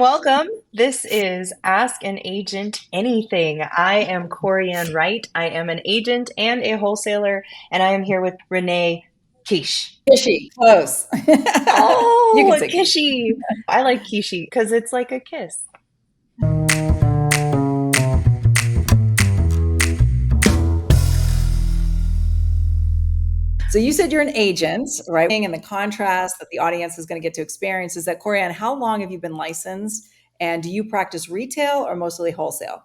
Welcome. This is Ask an Agent Anything. I am Corianne Wright. I am an agent and a wholesaler, and I am here with Renee Kish. Fishy, close. You can Oh, say quiche. Kishi. I like Kishi because it's like a kiss. So you said you're an agent, right? And the contrast that the audience is going to get to experience is that, Corianne, how long have you been licensed? And do you practice retail or mostly wholesale?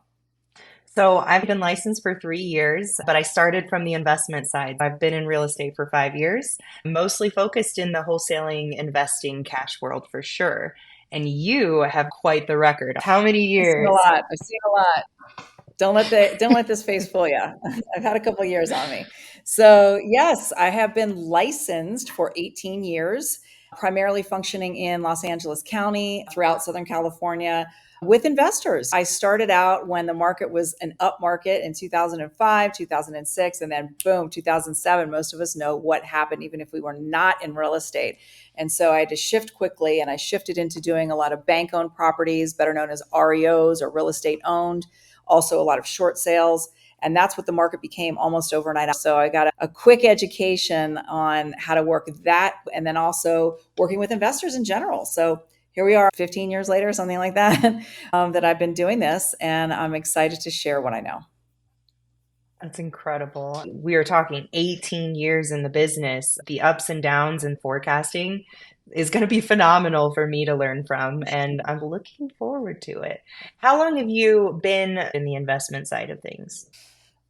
So I've been licensed for 3 years, but I started from the investment side. I've been in real estate for 5 years, mostly focused in the wholesaling, investing, cash world for sure. And you have quite the record. How many I've seen a years? lot. I've seen a lot. Don't let this face fool you. I've had a couple of years on me. So yes, I have been licensed for 18 years, primarily functioning in Los Angeles County, throughout Southern California, with investors. I started out when the market was an up market in 2005, 2006, and then boom, 2007. Most of us know what happened, even if we were not in real estate. And so I had to shift quickly, and I shifted into doing a lot of bank owned properties, better known as REOs or real estate owned, also a lot of short sales. And that's what the market became almost overnight. So I got a quick education on how to work that and then also working with investors in general. So here we are 15 years later, something like that, that I've been doing this. And I'm excited to share what I know. That's incredible. We are talking 18 years in the business. The ups and downs in forecasting is going to be phenomenal for me to learn from, and I'm looking forward to it. How long have you been in the investment side of things?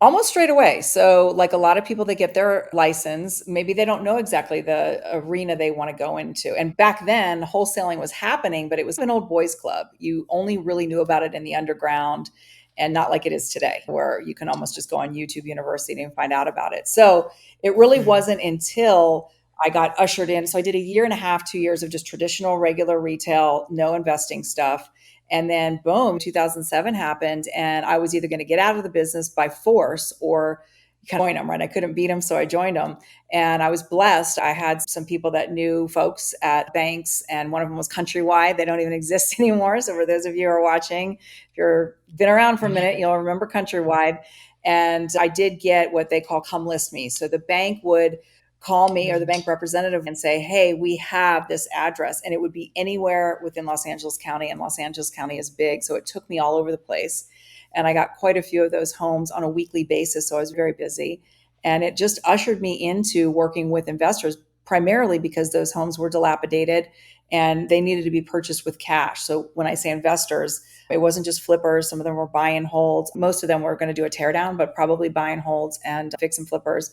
Almost straight away. So, like a lot of people that get their license, maybe they don't know exactly the arena they want to go into. And back then, wholesaling was happening, but it was an old boys club. You only really knew about it in the underground and not like it is today, where you can almost just go on YouTube University and find out about it. So, it really Mm. wasn't until I got ushered in. So, I did a year and a half, 2 years of just traditional, regular retail, no investing stuff. And then, boom, 2007 happened, and I was either going to get out of the business by force or kind of join them, right? I couldn't beat them, so I joined them. And I was blessed. I had some people that knew folks at banks, and one of them was Countrywide. They don't even exist anymore. So, for those of you who are watching, if you've been around for a minute, you'll remember Countrywide. And I did get what they call come list me. So, the bank would call me or the Mm. bank representative and say, hey, we have this address. And it would be anywhere within Los Angeles County. And Los Angeles County is big. So it took me all over the place. And I got quite a few of those homes on a weekly basis. So I was very busy. And it just ushered me into working with investors, primarily because those homes were dilapidated and they needed to be purchased with cash. So when I say investors, it wasn't just flippers. Some of them were buy and holds. Most of them were going to do a tear down, but probably buy and holds and fix and flippers.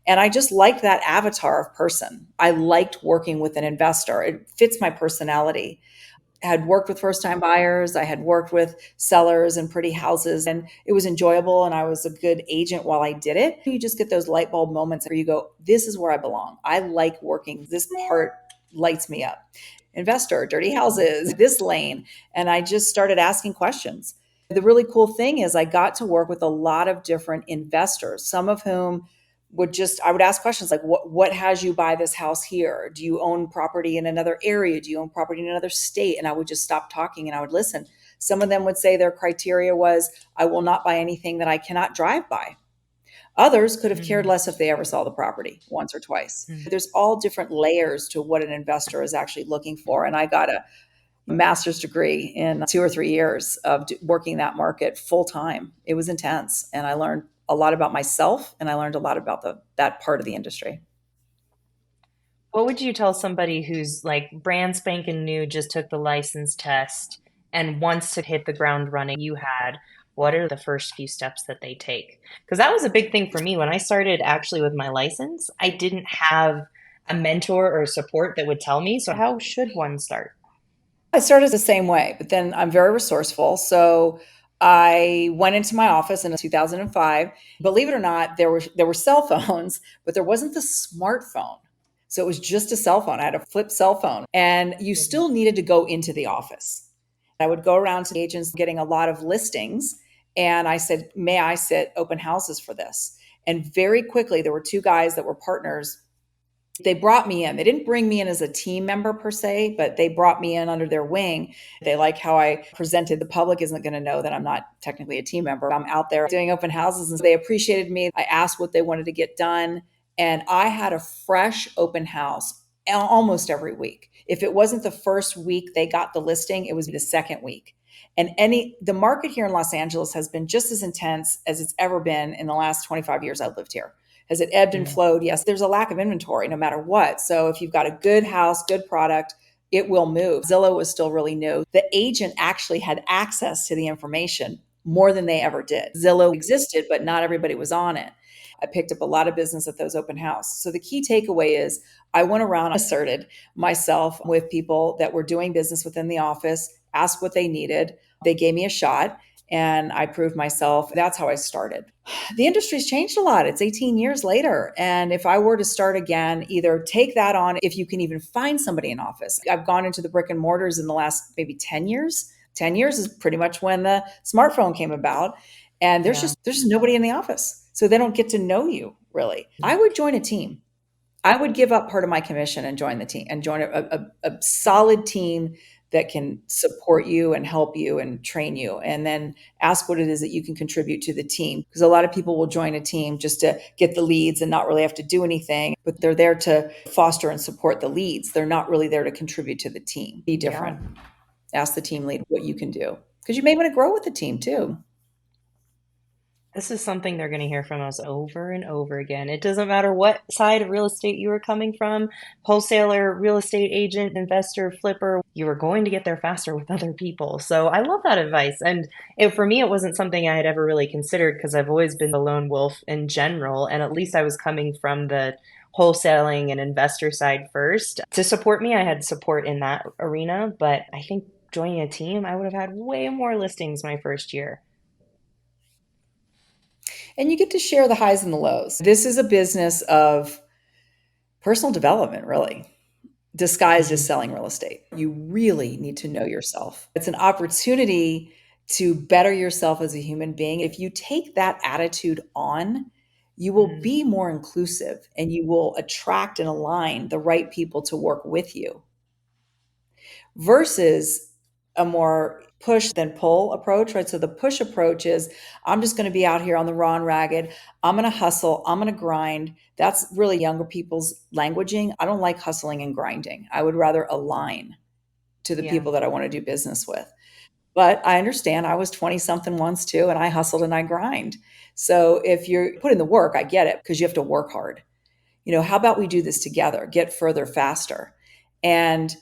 And I just liked that avatar of person. I liked working with an investor. It fits my personality. I had worked with first time buyers. I had worked with sellers and pretty houses, and it was enjoyable. And I was a good agent while I did it. You just get those light bulb moments where you go, this is where I belong. I like working. This part lights me up. Investor, dirty houses, this lane. And I just started asking questions. The really cool thing is I got to work with a lot of different investors, some of whom I would ask questions like, what has you buy this house here? Do you own property in another area? Do you own property in another state? And I would just stop talking and I would listen. Some of them would say their criteria was, I will not buy anything that I cannot drive by. Others could have cared Mm. less if they ever saw the property once or twice. Mm. There's all different layers to what an investor is actually looking for. And I got a master's degree in 2 or 3 years of working that market full time. It was intense. And I learned a lot about myself and I learned a lot about that part of the industry. What would you tell somebody who's like brand spanking new, just took the license test and wants to hit the ground running you had? What are the first few steps that they take? Because that was a big thing for me when I started actually with my license. I didn't have a mentor or support that would tell me. So how should one start? I started the same way, but then I'm very resourceful. So I went into my office in 2005. Believe it or not, there were cell phones, but there wasn't the smartphone. So it was just a cell phone. I had a flip cell phone, and you still needed to go into the office. I would go around to the agents getting a lot of listings, and I said, "May I sit open houses for this?" And very quickly, there were two guys that were partners They brought me in. They didn't bring me in as a team member per se, but they brought me in under their wing. They like how I presented. The public isn't going to know that I'm not technically a team member. I'm out there doing open houses, and they appreciated me. I asked what they wanted to get done, and I had a fresh open house almost every week. If it wasn't the first week they got the listing, it was the second week. And the market here in Los Angeles has been just as intense as it's ever been in the last 25 years I've lived here. Has it ebbed and Mm. flowed? Yes, there's a lack of inventory no matter what. So if you've got a good house, good product, it will move. Zillow was still really new. The agent actually had access to the information more than they ever did. Zillow existed, but not everybody was on it. I picked up a lot of business at those open houses. So the key takeaway is I went around, asserted myself with people that were doing business within the office, asked what they needed. They gave me a shot and I proved myself. That's how I started. The industry's changed a lot. It's 18 years later. And if I were to start again, either take that on if you can even find somebody in office. I've gone into the brick and mortars in the last maybe 10 years. 10 years is pretty much when the smartphone came about. And Yeah. there's nobody in the office. So they don't get to know you really. I would join a team. I would give up part of my commission and join the team and join a solid team that can support you and help you and train you, and then ask what it is that you can contribute to the team. Because a lot of people will join a team just to get the leads and not really have to do anything, but they're there to foster and support the leads. They're not really there to contribute to the team. Be Yeah. different. Ask the team lead what you can do because you may want to grow with the team too. This is something they're going to hear from us over and over again. It doesn't matter what side of real estate you were coming from, wholesaler, real estate agent, investor, flipper, you were going to get there faster with other people. So I love that advice. And for me, it wasn't something I had ever really considered because I've always been the lone wolf in general. And at least I was coming from the wholesaling and investor side first. To support me, I had support in that arena. But I think joining a team, I would have had way more listings my first year. And you get to share the highs and the lows. This is a business of personal development, really, disguised as Mhm. selling real estate. You really need to know yourself. It's an opportunity to better yourself as a human being. If you take that attitude on, you will Mhm. be more inclusive and you will attract and align the right people to work with you versus a more push than pull approach, right? So the push approach is I'm just going to be out here on the raw and ragged. I'm going to hustle. I'm going to grind. That's really younger people's languaging. I don't like hustling and grinding. I would rather align to the Yeah. people that I want to do business with. But I understand I was 20 something once too, and I hustled and I grind. So if you're putting the work, I get it because you have to work hard. How about we do this together, get further faster? And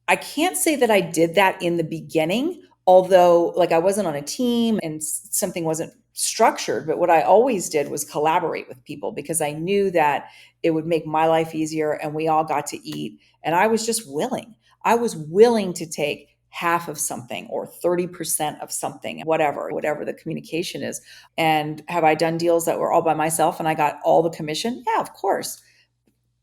I can't say that I did that in the beginning, although like I wasn't on a team and something wasn't structured, but what I always did was collaborate with people because I knew that it would make my life easier and we all got to eat and I was just willing. I was willing to take half of something or 30% of something, whatever the communication is. And have I done deals that were all by myself and I got all the commission? Yeah, of course.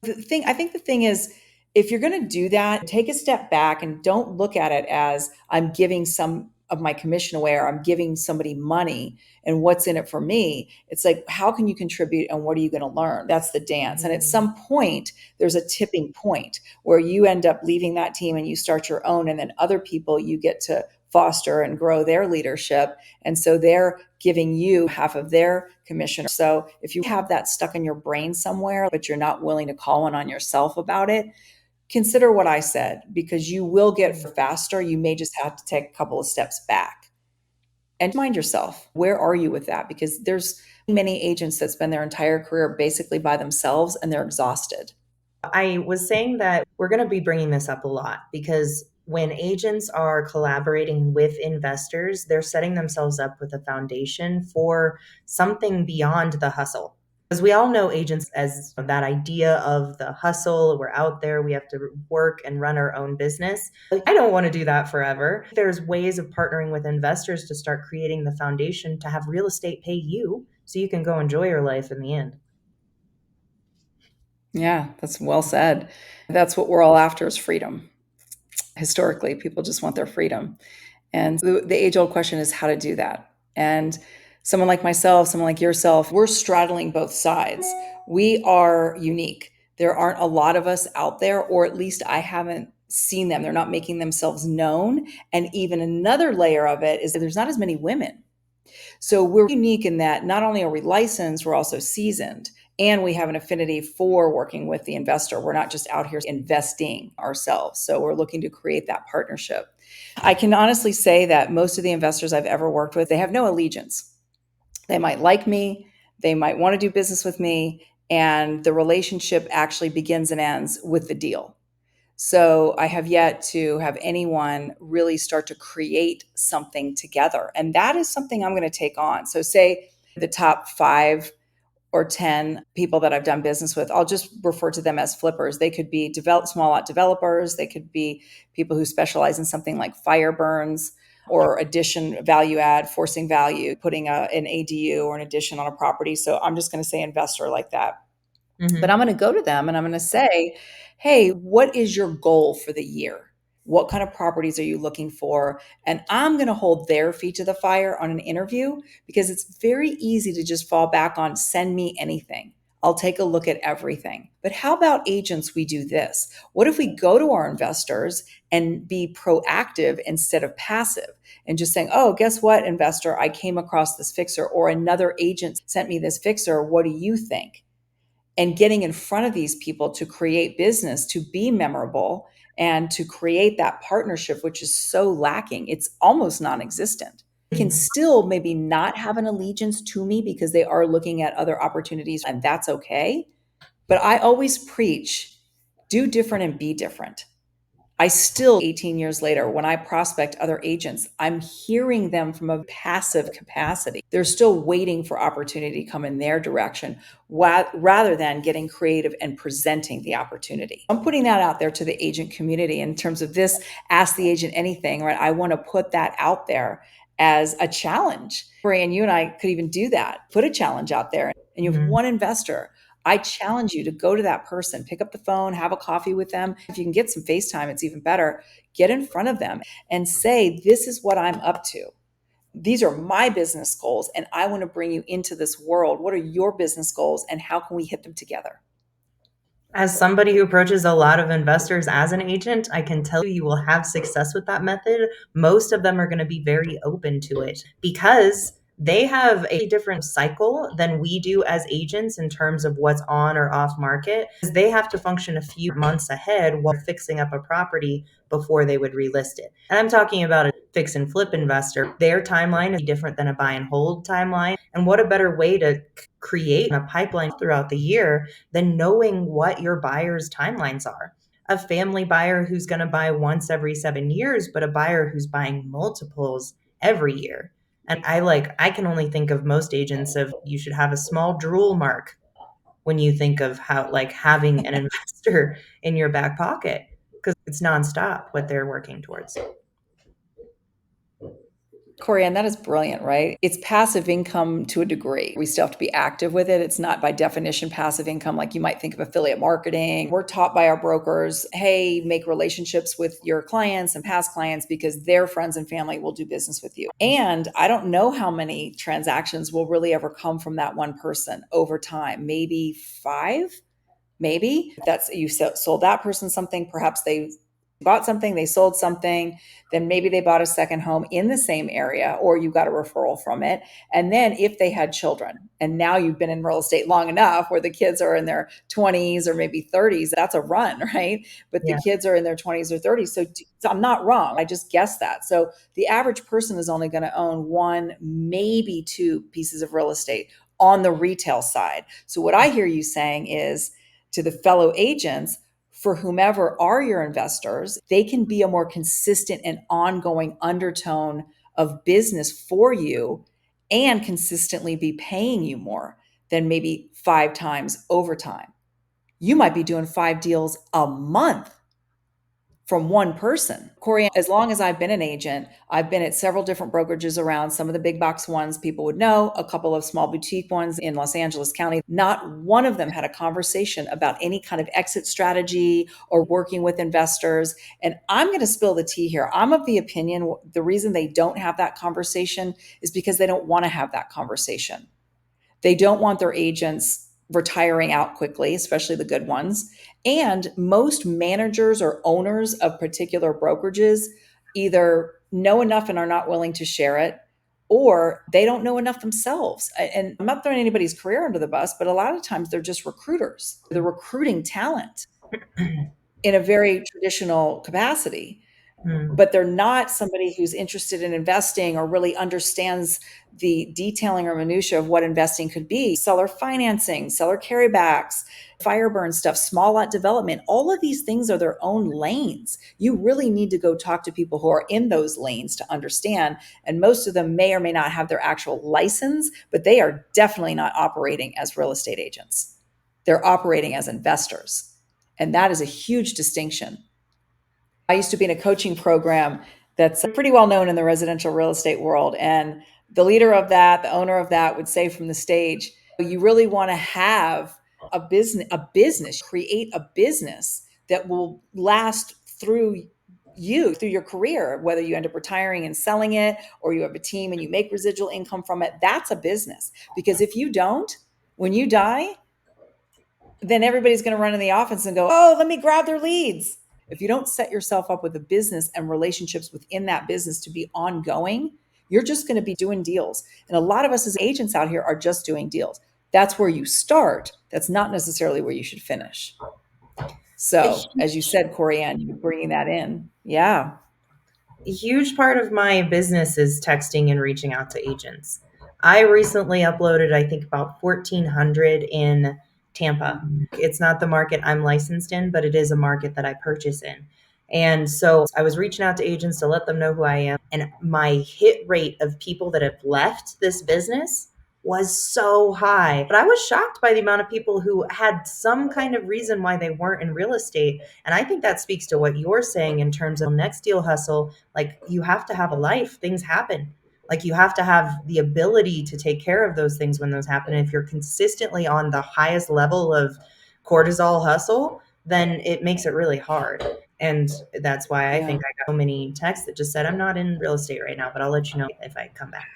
I think the thing is, if you're going to do that, take a step back and don't look at it as I'm giving some of my commission away or I'm giving somebody money and what's in it for me. It's like, how can you contribute and what are you going to learn? That's the dance. And at Mhm. some point, there's a tipping point where you end up leaving that team and you start your own. And then other people you get to foster and grow their leadership. And so they're giving you half of their commission. So if you have that stuck in your brain somewhere, but you're not willing to call in on yourself about it, consider what I said because you will get faster. You may just have to take a couple of steps back and mind yourself. Where are you with that? Because there's many agents that spend their entire career basically by themselves and they're exhausted. I was saying that we're going to be bringing this up a lot because when agents are collaborating with investors, they're setting themselves up with a foundation for something beyond the hustle. Because we all know agents as that idea of the hustle, we're out there, we have to work and run our own business. I don't want to do that forever. There's ways of partnering with investors to start creating the foundation to have real estate pay you so you can go enjoy your life in the end. Yeah, that's well said. That's what we're all after is freedom. Historically, people just want their freedom. And the age old question is how to do that. And someone like myself, someone like yourself, we're straddling both sides. We are unique. There aren't a lot of us out there, or at least I haven't seen them. They're not making themselves known. And even another layer of it is that there's not as many women. So we're unique in that not only are we licensed, we're also seasoned. And we have an affinity for working with the investor. We're not just out here investing ourselves. So we're looking to create that partnership. I can honestly say that most of the investors I've ever worked with, they have no allegiance. They might like me, they might want to do business with me, and the relationship actually begins and ends with the deal. So I have yet to have anyone really start to create something together. And that is something I'm going to take on. So, say the top 5 or 10 people that I've done business with, I'll just refer to them as flippers. They could be small lot developers. They could be people who specialize in something like fire burns or addition value add, forcing value, putting an ADU or an addition on a property. So I'm just going to say investor like that. But Hmm. I'm going to go to them and I'm going to say, hey, what is your goal for the year? What kind of properties are you looking for? And I'm going to hold their feet to the fire on an interview because it's very easy to just fall back on send me anything. I'll take a look at everything. But how about agents? We do this. What if we go to our investors and be proactive instead of passive and just saying, oh, guess what, investor? I came across this fixer or another agent sent me this fixer. What do you think? And getting in front of these people to create business, to be memorable, and to create that partnership, which is so lacking. It's almost non existent. They can Hmm. still maybe not have an allegiance to me because they are looking at other opportunities, and that's okay. But I always preach do different and be different. I still, 18 years later, when I prospect other agents, I'm hearing them from a passive capacity. They're still waiting for opportunity to come in their direction rather than getting creative and presenting the opportunity. I'm putting that out there to the agent community in terms of this ask the agent anything, right? I want to put that out there as a challenge. And you and I could even do that, put a challenge out there. And you have Hmm. one investor. I challenge you to go to that person, pick up the phone, have a coffee with them. If you can get some FaceTime, it's even better. Get in front of them and say, this is what I'm up to. These are my business goals, and I want to bring you into this world. What are your business goals, and how can we hit them together? As somebody who approaches a lot of investors as an agent, I can tell you will have success with that method. Most of them are going to be very open to it because they have a different cycle than we do as agents in terms of what's on or off market. They have to function a few months ahead while fixing up a property before they would relist it. And I'm talking about a fix and flip investor. Their timeline is different than a buy and hold timeline. And what a better way to create a pipeline throughout the year than knowing what your buyer's timelines are. A family buyer who's going to buy once every 7 years, but a buyer who's buying multiples every year. And I can only think of most agents of you should have a small drool mark when you think of how having an investor in your back pocket because it's nonstop what they're working towards. Corianne, that is brilliant, right? It's passive income to a degree. We still have to be active with it. It's not by definition passive income like you might think of affiliate marketing. We're taught by our brokers, hey, make relationships with your clients and past clients because their friends and family will do business with you. And I don't know how many transactions will really ever come from that one person over time. Maybe 5, maybe that's you sold that person something, perhaps they bought something, they sold something, then maybe they bought a second home in the same area or you got a referral from it. And then if they had children and now you've been in real estate long enough where the kids are in their 20s or maybe 30s, that's a run, right? But the Yeah. kids are in their 20s or 30s. So I'm not wrong, I just guessed that. So the average person is only going to own 1, maybe 2 pieces of real estate on the retail side. So what I hear you saying is to the fellow agents, for whomever are your investors, they can be a more consistent and ongoing undertone of business for you and consistently be paying you more than maybe 5 times over time. You might be doing 5 deals a month from one person. Corey, as long as I've been an agent, I've been at several different brokerages around. Some of the big box ones people would know, a couple of small boutique ones in Los Angeles County. Not one of them had a conversation about any kind of exit strategy or working with investors. And I'm going to spill the tea here. I'm of the opinion the reason they don't have that conversation is because they don't want to have that conversation. They don't want their agents retiring out quickly, especially the good ones. And most managers or owners of particular brokerages either know enough and are not willing to share it, or they don't know enough themselves. And I'm not throwing anybody's career under the bus, but a lot of times they're just recruiters. They're recruiting talent in a very traditional capacity, Mm. but they're not somebody who's interested in investing or really understands the detailing or minutia of what investing could be. Seller financing, seller carrybacks, fire burn stuff, small lot development, all of these things are their own lanes. You really need to go talk to people who are in those lanes to understand. And most of them may or may not have their actual license, but they are definitely not operating as real estate agents. They're operating as investors. And that is a huge distinction. I used to be in a coaching program that's pretty well known in the residential real estate world. And the leader of that, the owner of that would say from the stage, you really want to have create a business that will last through through your career, whether you end up retiring and selling it or you have a team and you make residual income from it. That's a business. Because if you don't, when you die, then everybody's going to run in the office and go, oh, let me grab their leads. If you don't set yourself up with a business and relationships within that business to be ongoing, you're just going to be doing deals. And a lot of us as agents out here are just doing deals. That's where you start. That's not necessarily where you should finish. A So, as you huge, said, Corianne, you're bringing that in. Yeah. a huge part of my business is texting and reaching out to agents. I recently uploaded, I think, about 1,400 in Tampa. It's not the market I'm licensed in, but it is a market that I purchase in. And so I was reaching out to agents to let them know who I am. And my hit rate of people that have left this business was so high. But I was shocked by the amount of people who had some kind of reason why they weren't in real estate. And I think that speaks to what you're saying in terms of next deal hustle. Like, you have to have a life, things happen. Like, you have to have the ability to take care of those things when those happen. And if you're consistently on the highest level of cortisol hustle, then it makes it really hard. And that's why I Yeah. think I got so many texts that just said, I'm not in real estate right now, but I'll let you know if I come back.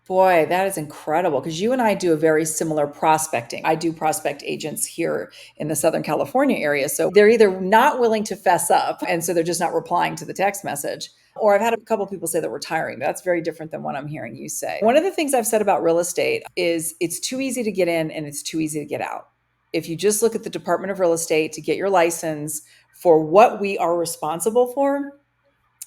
Boy, that is incredible because you and I do a very similar prospecting. I do prospect agents here in the Southern California area. So they're either not willing to fess up, and so they're just not replying to the text message. Or I've had a couple people say they're retiring. That's very different than what I'm hearing you say. One of the things I've said about real estate is it's too easy to get in and it's too easy to get out. If you just look at the Department of Real Estate to get your license for what we are responsible for,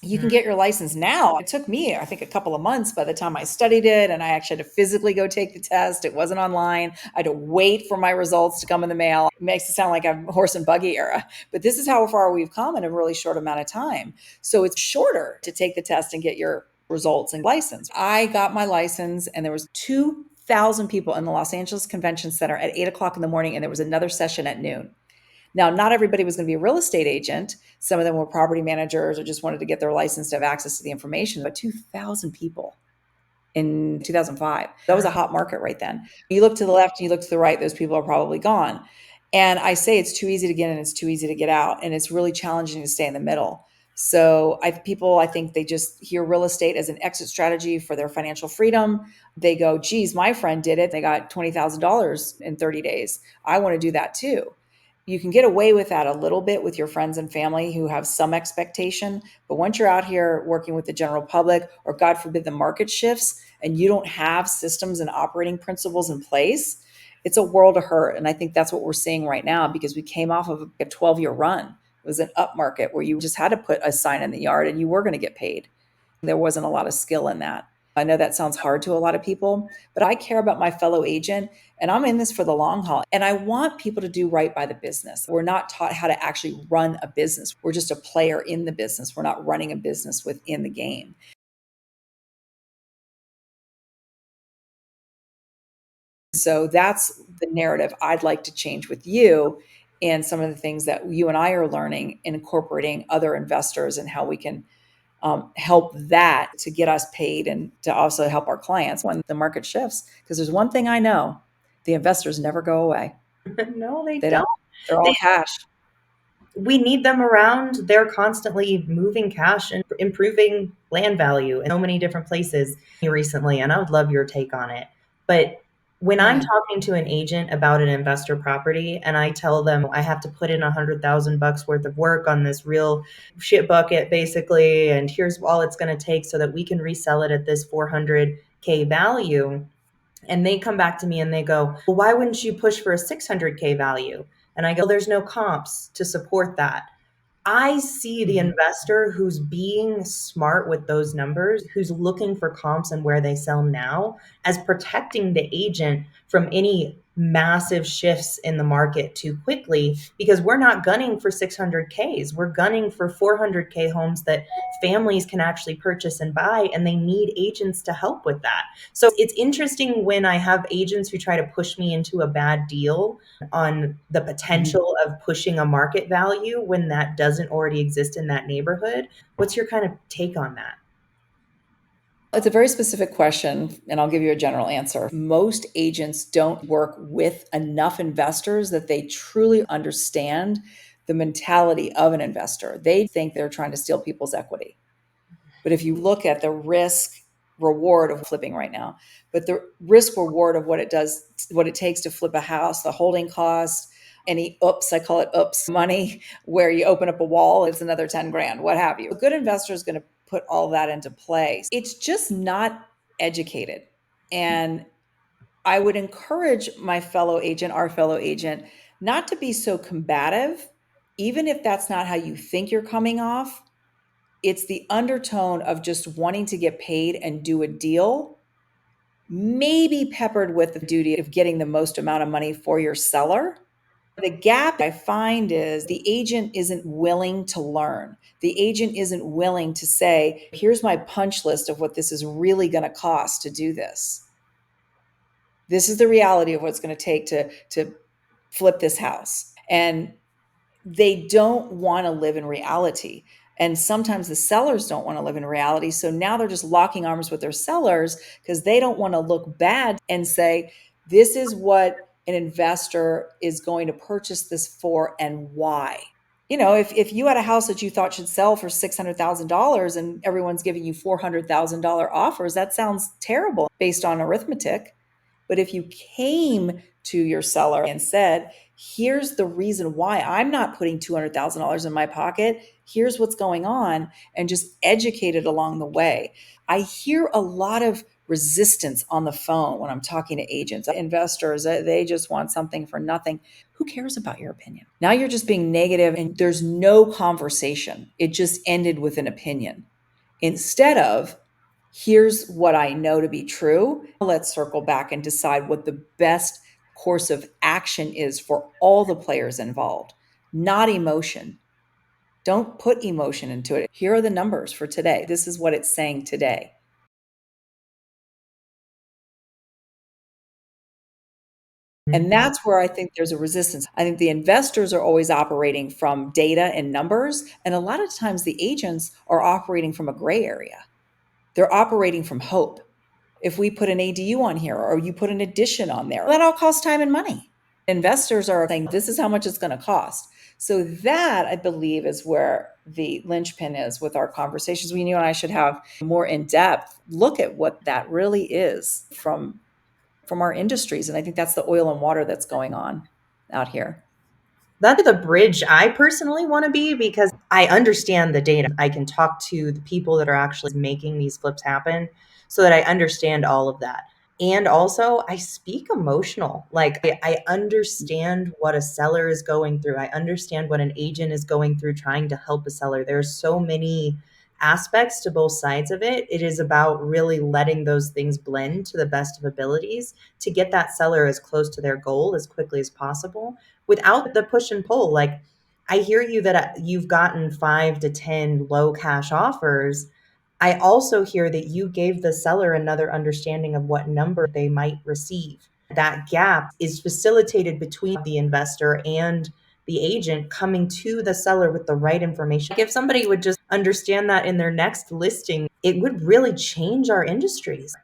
you can Mm. get your license now. It took me, I think, a couple of months by the time I studied it, and I actually had to physically go take the test. It wasn't online. I had to wait for my results to come in the mail. It makes it sound like a horse and buggy era, but this is how far we've come in a really short amount of time. So it's shorter to take the test and get your results and license. I got my license, and there was 2,000 people in the Los Angeles Convention Center at 8 o'clock in the morning, and there was another session at noon. Now, not everybody was going to be a real estate agent. Some of them were property managers or just wanted to get their license to have access to the information. But 2,000 people in 2005, that was a hot market right then. You look to the left and you look to the right, those people are probably gone. And I say it's too easy to get in, it's too easy to get out. And it's really challenging to stay in the middle. So I think they just hear real estate as an exit strategy for their financial freedom. They go, geez, my friend did it. They got $20,000 in 30 days. I want to do that too. You can get away with that a little bit with your friends and family who have some expectation. But once you're out here working with the general public, or God forbid the market shifts and you don't have systems and operating principles in place, it's a world of hurt. And I think that's what we're seeing right now because we came off of a 12-year run. It was an up market where you just had to put a sign in the yard and you were going to get paid. There wasn't a lot of skill in that. I know that sounds hard to a lot of people, but I care about my fellow agent and I'm in this for the long haul. And I want people to do right by the business. We're not taught how to actually run a business. We're just a player in the business. We're not running a business within the game. So that's the narrative I'd like to change with you and some of the things that you and I are learning in incorporating other investors and how we can help that to get us paid and to also help our clients when the market shifts. Because there's one thing I know, the investors never go away. No, they They don't. don't. They're all They, cash. we need them around. They're constantly moving cash and improving land value in so many different places recently. And I would love your take on it. But When I'm Yeah. talking to an agent about an investor property and I tell them I have to put in $100,000 worth of work on this real shit bucket, basically, and here's all it's going to take so that we can resell it at this 400K value. And they come back to me and they go, well, why wouldn't you push for a 600K value? And I go, there's no comps to support that. I see the Mhm. investor who's being smart with those numbers, who's looking for comps and where they sell now, as protecting the agent from any massive shifts in the market too quickly, because we're not gunning for 600Ks. We're gunning for 400K homes that families can actually purchase and buy, and they need agents to help with that. So it's interesting when I have agents who try to push me into a bad deal on the Mhm. potential of pushing a market value when that doesn't already exist in that neighborhood. What's your kind of take on that? It's a very specific question, and I'll give you a general answer. Most agents don't work with enough investors that they truly understand the mentality of an investor. They think they're trying to steal people's equity. But if you look at the risk reward of flipping right now, but the risk reward of what it does, what it takes to flip a house, the holding cost, any oops, I call it oops money, where you open up a wall, it's another 10 grand, what have you. A good investor is going to put all that into play. It's just not educated. And I would encourage my fellow agent, our fellow agent, not to be so combative, even if that's not how you think you're coming off. It's the undertone of just wanting to get paid and do a deal, maybe peppered with the duty of getting the most amount of money for your seller. The gap I find is the agent isn't willing to learn. The agent isn't willing to say, here's my punch list of what this is really going to cost to do this. This is the reality of what it's going to take to flip this house. And they don't want to live in reality. And sometimes the sellers don't want to live in reality. So now they're just locking arms with their sellers because they don't want to look bad and say, this is what an investor is going to purchase this for and why. If you had a house that you thought should sell for $600,000 and everyone's giving you $400,000 offers, that sounds terrible based on arithmetic. But if you came to your seller and said, here's the reason why I'm not putting $200,000 in my pocket, here's what's going on, and just educated along the way. I hear a lot of resistance on the phone when I'm talking to agents, investors, they just want something for nothing. Who cares about your opinion? Now you're just being negative and there's no conversation. It just ended with an opinion instead of, here's what I know to be true. Let's circle back and decide what the best course of action is for all the players involved, not emotion. Don't put emotion into it. Here are the numbers for today. This is what it's saying today. And that's where I think there's a resistance. I think the investors are always operating from data and numbers. And a lot of times the agents are operating from a gray area. They're operating from hope. If we put an ADU on here or you put an addition on there, that all costs time and money. Investors are saying, this is how much it's going to cost. So that I believe is where the linchpin is with our conversations. We, you and I should have more in depth look at what that really is from our industries. And I think that's the oil and water that's going on out here. That's the bridge I personally want to be because I understand the data. I can talk to the people that are actually making these flips happen so that I understand all of that. And also, I speak emotional. Like, I understand what a seller is going through. I understand what an agent is going through trying to help a seller. There's so many aspects to both sides of it. It is about really letting those things blend to the best of abilities to get that seller as close to their goal as quickly as possible without the push and pull. Like, I hear you that you've gotten 5 to 10 low cash offers. I also hear that you gave the seller another understanding of what number they might receive. That gap is facilitated between the investor and the agent coming to the seller with the right information. If somebody would just understand that in their next listing, it would really change our industries.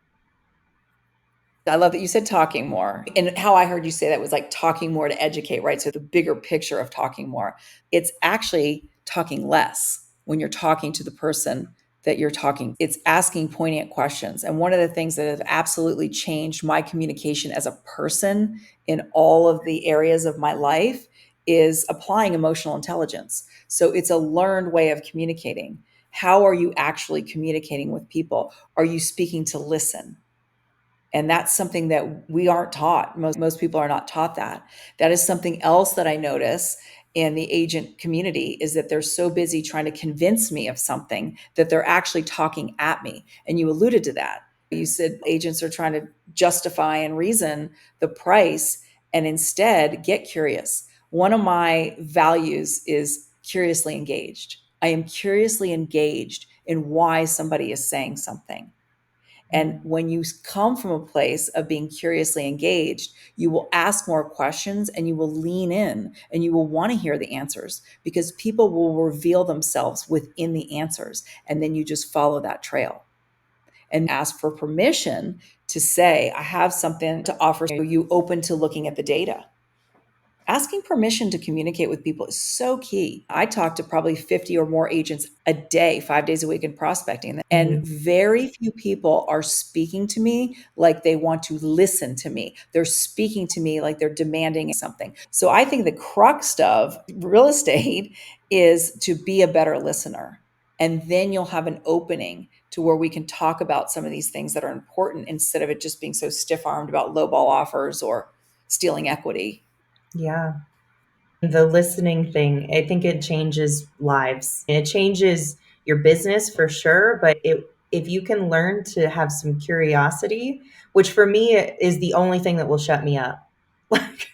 I love that you said talking more. And how I heard you say that was like talking more to educate, right? So the bigger picture of talking more, it's actually talking less when you're talking to the person that you're talking. It's asking poignant questions. And one of the things that have absolutely changed my communication as a person in all of the areas of my life is applying emotional intelligence. So it's a learned way of communicating. How are you actually communicating with people? Are you speaking to listen? And that's something that we aren't taught. Most people are not taught that. That is something else that I notice in the agent community, is that they're so busy trying to convince me of something that they're actually talking at me. And you alluded to that. You said agents are trying to justify and reason the price, and instead get curious. One of my values is curiously engaged. I am curiously engaged in why somebody is saying something. And when you come from a place of being curiously engaged, you will ask more questions and you will lean in and you will want to hear the answers, because people will reveal themselves within the answers. And then you just follow that trail and ask for permission to say, I have something to offer. Are you open to looking at the data? Asking permission to communicate with people is so key. I talk to probably 50 or more agents a day, 5 days a week in prospecting. And very few people are speaking to me like they want to listen to me. They're speaking to me like they're demanding something. So I think the crux of real estate is to be a better listener. And then you'll have an opening to where we can talk about some of these things that are important, instead of it just being so stiff armed about lowball offers or stealing equity. Yeah. The listening thing, I think it changes lives. It changes your business for sure, but if you can learn to have some curiosity, which for me is the only thing that will shut me up. Like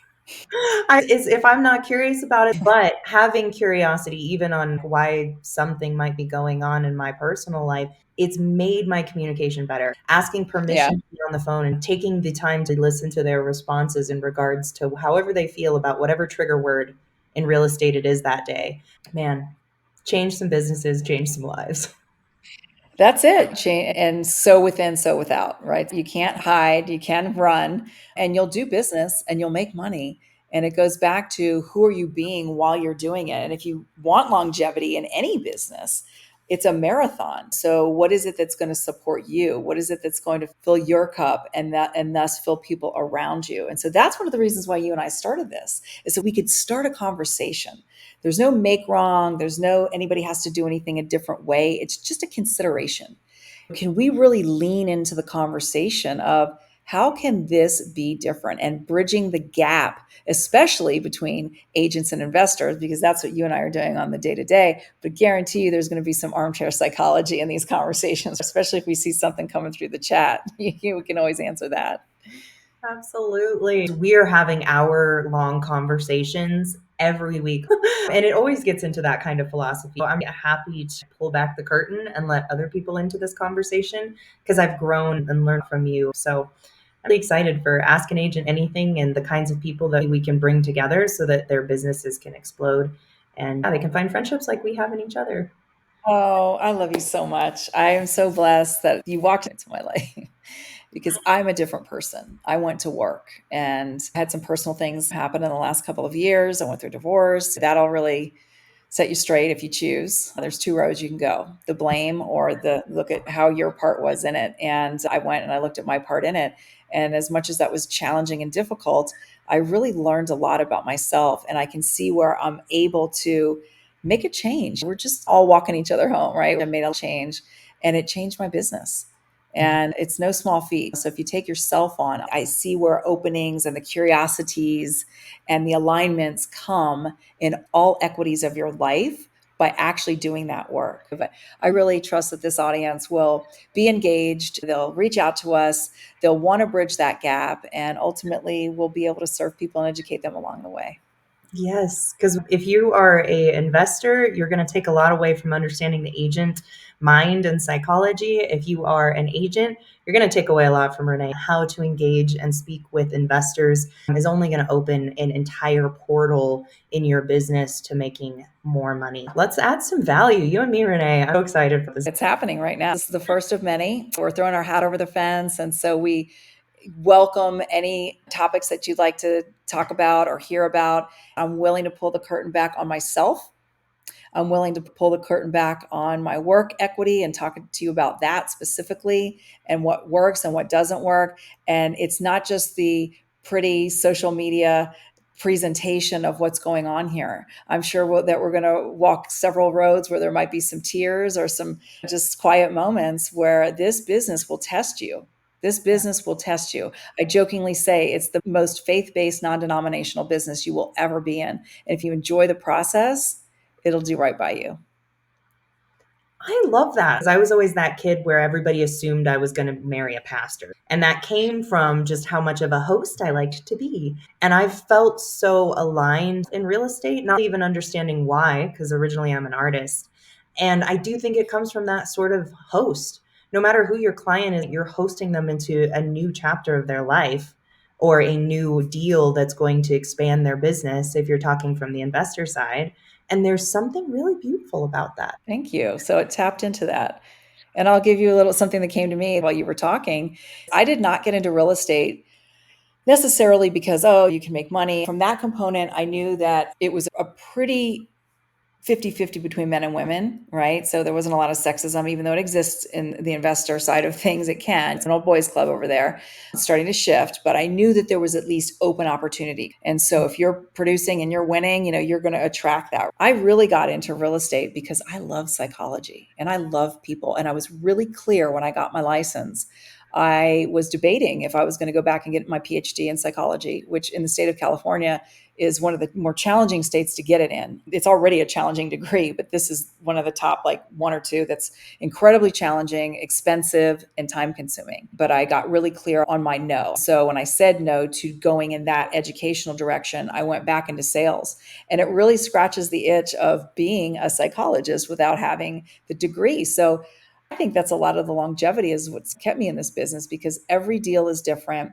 is if I'm not curious about it, but having curiosity even on why something might be going on in my personal life, it's made my communication better. Asking Yeah. permission to be on the phone and taking the time to listen to their responses in regards to however they feel about whatever trigger word in real estate it is that day. Man, change some businesses, change some lives. That's it. And so within, so without, right? You can't hide, you can run, and you'll do business and you'll make money. And it goes back to, who are you being while you're doing it? And if you want longevity in any business, it's a marathon. So what is it that's going to support you? What is it that's going to fill your cup, and thus fill people around you? And so that's one of the reasons why you and I started this, is so we could start a conversation. There's no make wrong. There's no anybody has to do anything a different way. It's just a consideration. Can we really lean into the conversation of, how can this be different, and bridging the gap, especially between agents and investors, because that's what you and I are doing on the day to day. But guarantee you there's going to be some armchair psychology in these conversations, especially if we see something coming through the chat. You can always answer that. Absolutely. We're having hour long conversations every week. And it always gets into that kind of philosophy. I'm happy to pull back the curtain and let other people into this conversation, because I've grown and learned from you. So I'm really excited for Ask an Agent Anything and the kinds of people that we can bring together so that their businesses can explode and they can find friendships like we have in each other. Oh, I love you so much. I am so blessed that you walked into my life, because I'm a different person. I went to work and had some personal things happen in the last couple of years. I went through divorce. That'll really set you straight if you choose. There's two roads you can go: the blame, or the look at how your part was in it. And I went and I looked at my part in it. And as much as that was challenging and difficult, I really learned a lot about myself. And I can see where I'm able to make a change. We're just all walking each other home, right? I made a change, and it changed my business. And it's no small feat. So if you take yourself on, I see where openings and the curiosities and the alignments come in all equities of your life by actually doing that work. But I really trust that this audience will be engaged. They'll reach out to us. They'll want to bridge that gap. And ultimately, we'll be able to serve people and educate them along the way. Yes, because if you are a investor, you're going to take a lot away from understanding the agent mind and psychology. If you are an agent, you're going to take away a lot from Renee. How to engage and speak with investors is only going to open an entire portal in your business to making more money. Let's add some value. You and me, Renee. I'm so excited for this. It's happening right now. This is the first of many. We're throwing our hat over the fence. And so we welcome any topics that you'd like to talk about or hear about. I'm willing to pull the curtain back on myself. I'm willing to pull the curtain back on my work equity and talk to you about that specifically and what works and what doesn't work. And it's not just the pretty social media presentation of what's going on here. I'm sure that we're going to walk several roads where there might be some tears or some just quiet moments where this business will test you. This Yeah. business will test you. I jokingly say it's the most faith-based, non-denominational business you will ever be in. And if you enjoy the process, it'll do right by you. I love that. I was always that kid where everybody assumed I was going to marry a pastor. And that came from just how much of a host I liked to be. And I've felt so aligned in real estate, not even understanding why, because originally I'm an artist. And I do think it comes from that sort of host. No matter who your client is, you're hosting them into a new chapter of their life or a new deal that's going to expand their business if you're talking from the investor side. And there's something really beautiful about that. Thank you. So it tapped into that. And I'll give you a little something that came to me while you were talking. I did not get into real estate necessarily because, oh, you can make money. From that component, I knew that it was a pretty 50-50 between men and women, right? So there wasn't a lot of sexism, even though it exists in the investor side of things, it can. It's an old boys club over there. It's starting to shift, but I knew that there was at least open opportunity. And so if you're producing and you're winning, you're going to attract that. I really got into real estate because I love psychology and I love people. And I was really clear when I got my license. I was debating if I was going to go back and get my PhD in psychology, which in the state of California is one of the more challenging states to get it in. It's already a challenging degree, but this is one of the top, like one or two that's incredibly challenging, expensive, and time consuming. But I got really clear on my no. So when I said no to going in that educational direction, I went back into sales. And it really scratches the itch of being a psychologist without having the degree. So I think that's a lot of the longevity is what's kept me in this business because every deal is different.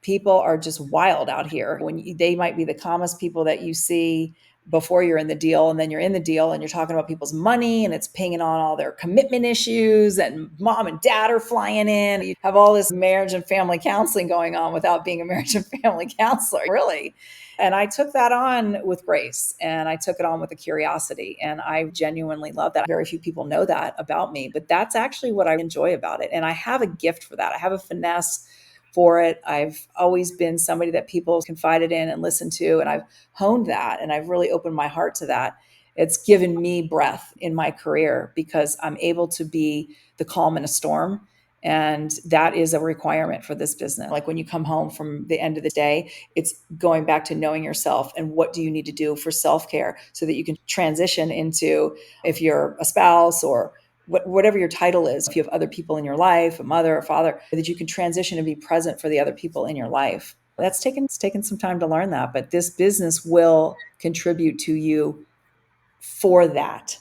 People are just wild out here. They might be the calmest people that you see before you're in the deal, and then you're in the deal and you're talking about people's money and it's pinging on all their commitment issues and mom and dad are flying in. You have all this marriage and family counseling going on without being a marriage and family counselor, really. And I took that on with grace and I took it on with a curiosity. And I genuinely love that. Very few people know that about me, but that's actually what I enjoy about it. And I have a gift for that. I have a finesse for it. I've always been somebody that people confided in and listened to, and I've honed that and I've really opened my heart to that. It's given me breath in my career because I'm able to be the calm in a storm. And that is a requirement for this business. Like when you come home from the end of the day, it's going back to knowing yourself and what do you need to do for self-care so that you can transition into, if you're a spouse or whatever your title is, if you have other people in your life, a mother, a father, that you can transition and be present for the other people in your life. It's taken some time to learn that, but this business will contribute to you for that.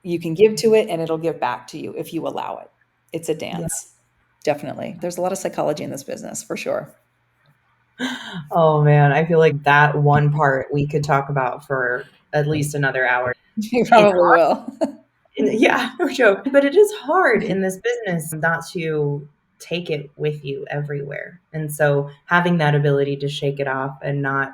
You can give to it and it'll give back to you if you allow it. It's a Yeah. dance. Definitely. There's a lot of psychology in this business for sure. Oh man, I feel like that one part we could talk about for at least another hour. You It's probably will. yeah, no joke. But it is hard in this business not to take it with you everywhere. And so having that ability to shake it off and not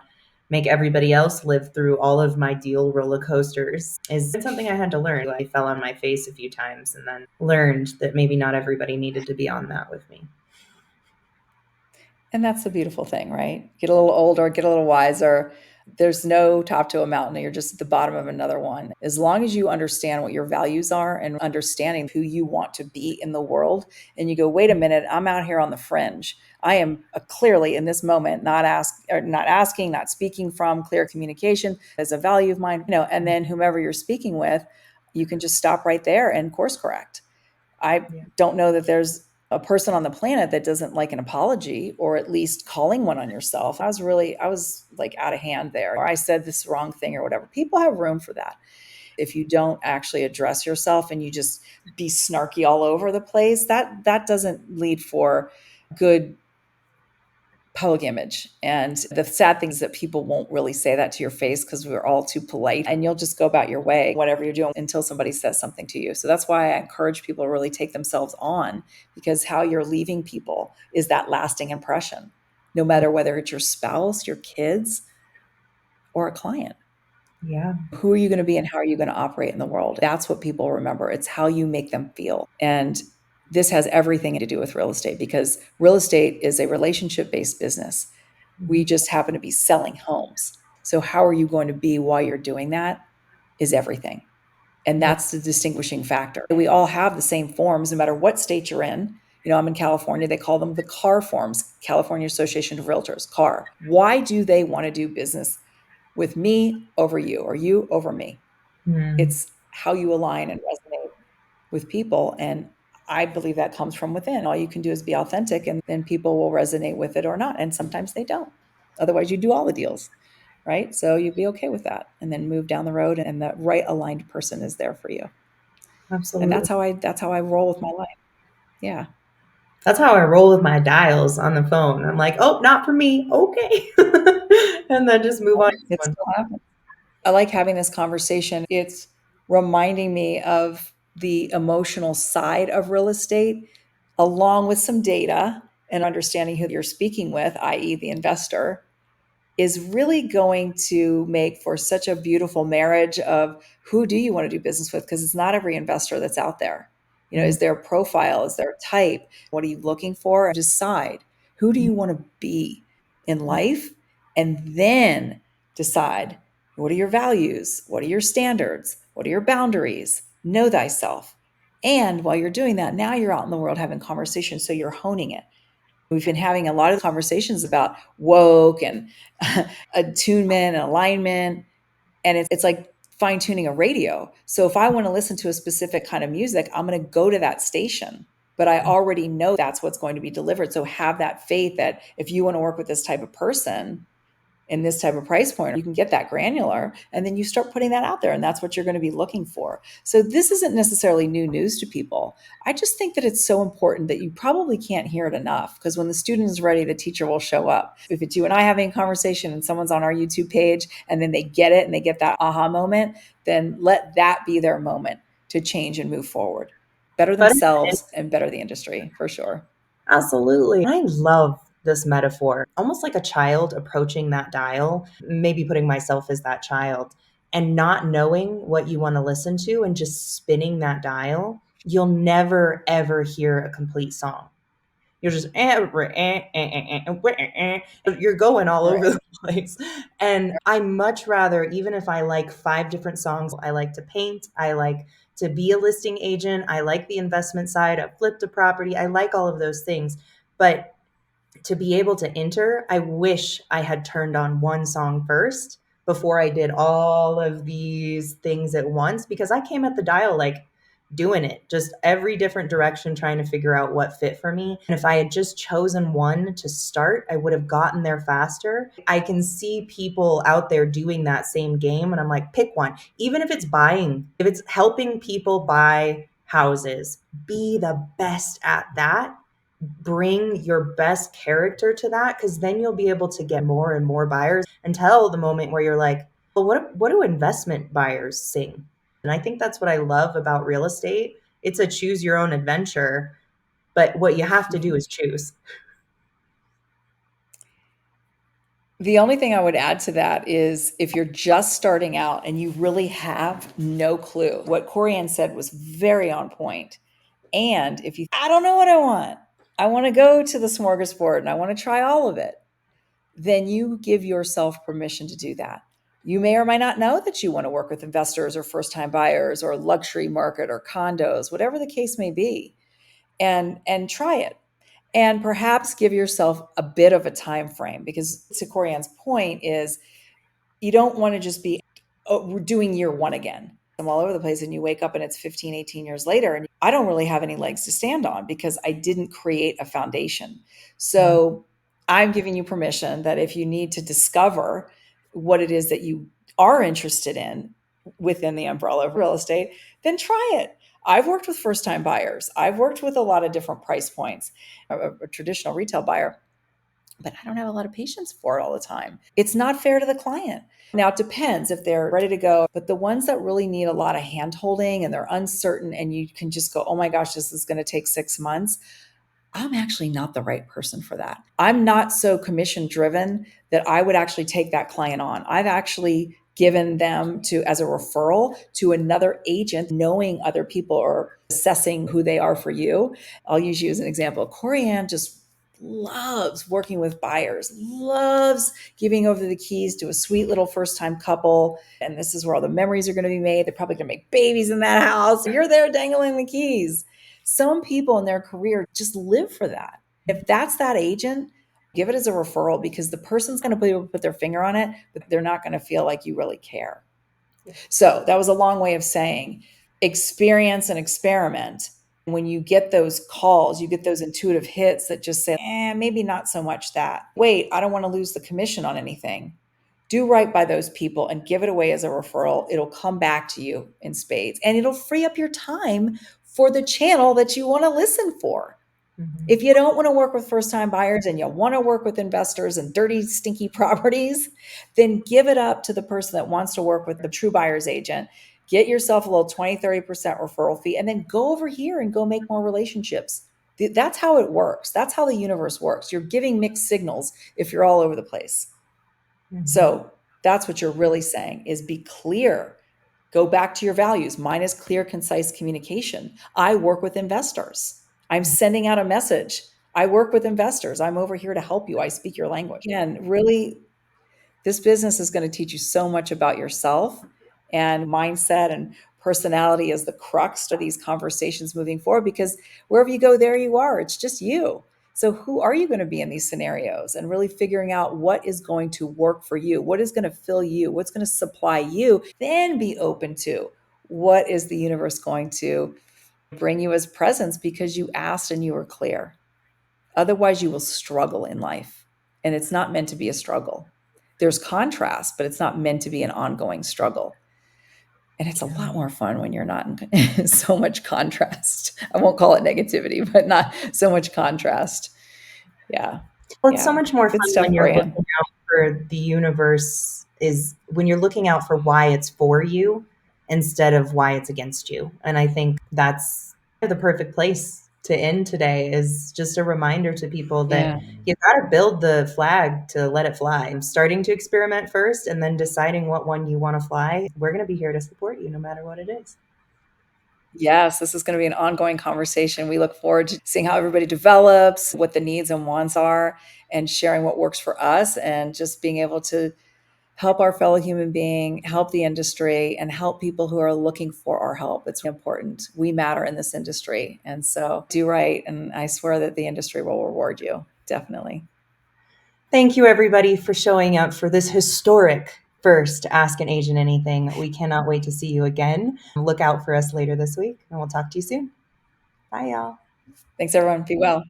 make everybody else live through all of my deal roller coasters is something I had to learn. I fell on my face a few times and then learned that maybe not everybody needed to be on that with me. And that's the beautiful thing, right? Get a little older, get a little wiser. There's no top to a mountain. You're just at the bottom of another one. As long as you understand what your values are and understanding who you want to be in the world, and you go, wait a minute, I'm out here on the fringe. I am clearly in this moment not asking, not speaking from clear communication as a value of mine, and then whomever you're speaking with, you can just stop right there and course correct. I Yeah. don't know that there's a person on the planet that doesn't like an apology or at least calling one on yourself. I was like out of hand there, or I said this wrong thing or whatever. People have room for that. If you don't actually address yourself and you just be snarky all over the place, that doesn't lead for good public image. And the sad thing is that people won't really say that to your face because we're all too polite and you'll just go about your way, whatever you're doing until somebody says something to you. So that's why I encourage people to really take themselves on because how you're leaving people is that lasting impression, no matter whether it's your spouse, your kids, or a client. Yeah. Who are you going to be and how are you going to operate in the world? That's what people remember. It's how you make them feel. And this has everything to do with real estate because real estate is a relationship based business. We just happen to be selling homes. So, how are you going to be while you're doing that is everything. And Yeah. that's the distinguishing factor. We all have the same forms, no matter what state you're in. I'm in California. They call them the CAR forms, California Association of Realtors, CAR. Why do they want to do business with me over you or you over me? Mm, It's how you align and resonate with people. And I believe that comes from within. All you can do is be authentic, and then people will resonate with it or not. And sometimes they don't. Otherwise, you do all the deals, right? So you'd be okay with that and then move down the road, and the right aligned person is there for you. And absolutely. that's how I roll with my life. Yeah. That's how I roll with my dials on the phone. I'm like, oh, not for me. Okay. And then just move on to It one. still happens. I like having this conversation. It's reminding me of the emotional side of real estate, along with some data and understanding who you're speaking with, i.e., the investor, is really going to make for such a beautiful marriage of who do you want to do business with? Because it's not every investor that's out there. Mm, Is there a profile? Is there a type? What are you looking for? Decide who do mm, you want to be in mm. life, and then decide what are your values? What are your standards? What are your boundaries? Know thyself. And while you're doing that, now you're out in the world having conversations. So you're honing it. We've been having a lot of conversations about woke and attunement and alignment. And it's like fine tuning a radio. So if I want to listen to a specific kind of music, I'm going to go to that station. But I already know that's what's going to be delivered. So have that faith that if you want to work with this type of person, in this type of price point, you can get that granular and then you start putting that out there and that's what you're going to be looking for. So this isn't necessarily new news to people. I just think that it's so important that you probably can't hear it enough because when the student is ready, the teacher will show up. If it's you and I having a conversation and someone's on our YouTube page and then they get it and they get that aha moment, then let that be their moment to change and move forward. Better But themselves and better the industry for sure. absolutely. I love this metaphor, almost like a child approaching that dial, maybe putting myself as that child and not knowing what you want to listen to and just spinning that dial. You'll never, ever hear a complete song. You're just you're going all over Right. the place. And I much rather, even if I like five different songs, I like to paint, I like to be a listing agent, I like the investment side, I've flipped a property, I like all of those things. But to be able to enter, I wish I had turned on one song first before I did all of these things at once because I came at the dial like doing it, just every different direction, trying to figure out what fit for me. And if I had just chosen one to start, I would have gotten there faster. I can see people out there doing that same game, and I'm like, pick one. Even if it's buying, if it's helping people buy houses, be the best at that, bring your best character to that because then you'll be able to get more and more buyers until the moment where you're like, well, what do investment buyers sing? And I think that's what I love about real estate. It's a choose your own adventure, but what you have to do is choose. The only thing I would add to that is if you're just starting out and you really have no clue, what Corianne said was very on point. And if you, I don't know what I want to go to the smorgasbord and I want to try all of it, then you give yourself permission to do that. You may or may not know that you want to work with investors or first time buyers or luxury market or condos, whatever the case may be, and try it and perhaps give yourself a bit of a time frame because to Corianne's point is you don't want to just be doing year one again. I'm all over the place and you wake up and it's 15, 18 years later and I don't really have any legs to stand on because I didn't create a foundation. Mm. So I'm giving you permission that if you need to discover what it is that you are interested in within the umbrella of real estate, then try it. I've worked with first time buyers. I've worked with a lot of different price points, a traditional retail buyer, but I don't have a lot of patience for it all the time. It's not fair to the client. Now, it depends if they're ready to go, but the ones that really need a lot of hand holding and they're uncertain and you can just go, oh my gosh, this is going to take 6 months. I'm actually not the right person for that. I'm not so commission driven that I would actually take that client on. I've actually given them to as a referral to another agent, knowing other people or assessing who they are for you. I'll use you as an example. Corianne just loves working with buyers, loves giving over the keys to a sweet little first time couple. And this is where all the memories are going to be made. They're probably going to make babies in that house. You're there dangling the keys. Some people in their career just live for that. If that's that agent, give it as a referral, because the person's going to be able to put their finger on it, but they're not going to feel like you really care. So that was a long way of saying experience and experiment. When you get those calls, you get those intuitive hits that just say, maybe not so much that. Wait, I don't want to lose the commission on anything. Do right by those people and give it away as a referral. It'll come back to you in spades, and it'll free up your time for the channel that you want to listen for. If you don't want to work with first-time buyers and you want to work with investors and dirty, stinky properties, then give it up to the person that wants to work with the true buyer's agent. Get yourself a little 20, 30% referral fee, and then go over here and go make more relationships. That's how it works. That's how the universe works. You're giving mixed signals if you're all over the place. So that's what you're really saying is be clear. Go back to your values. Mine is clear, concise communication. I work with investors. I'm sending out a message. I work with investors. I'm over here to help you. I speak your language. And really, this business is going to teach you so much about yourself, and mindset and personality is the crux to these conversations moving forward, because wherever you go, there you are. It's just you. So who are you going to be in these scenarios, and really figuring out what is going to work for you, what is going to fill you, what's going to supply you, then be open to what is the universe going to bring you as presents because you asked and you were clear. Otherwise, you will struggle in life, and it's not meant to be a struggle. There's contrast, but it's not meant to be an ongoing struggle. And it's a lot more fun when you're not in so much contrast. I won't call it negativity, but not so much contrast. Yeah. Well, it's so much more Good fun stuff, when you're Brian. looking out for the universe, is when you're looking out for why it's for you instead of why it's against you. And I think that's the perfect place to end today, is just a reminder to people that you got to build the flag to let it fly. I'm starting to experiment first and then deciding what one you want to fly. We're going to be here to support you no matter what it is. Yes, this is going to be an ongoing conversation. We look forward to seeing how everybody develops, what the needs and wants are, and sharing what works for us, and just being able to help our fellow human being, help the industry, and help people who are looking for our help. It's important. We matter in this industry. And so do right. And I swear that the industry will reward you. Definitely. Thank you, everybody, for showing up for this historic first Ask an Agent Anything. We cannot wait to see you again. Look out for us later this week, and we'll talk to you soon. Bye, y'all. Thanks, everyone. Be well.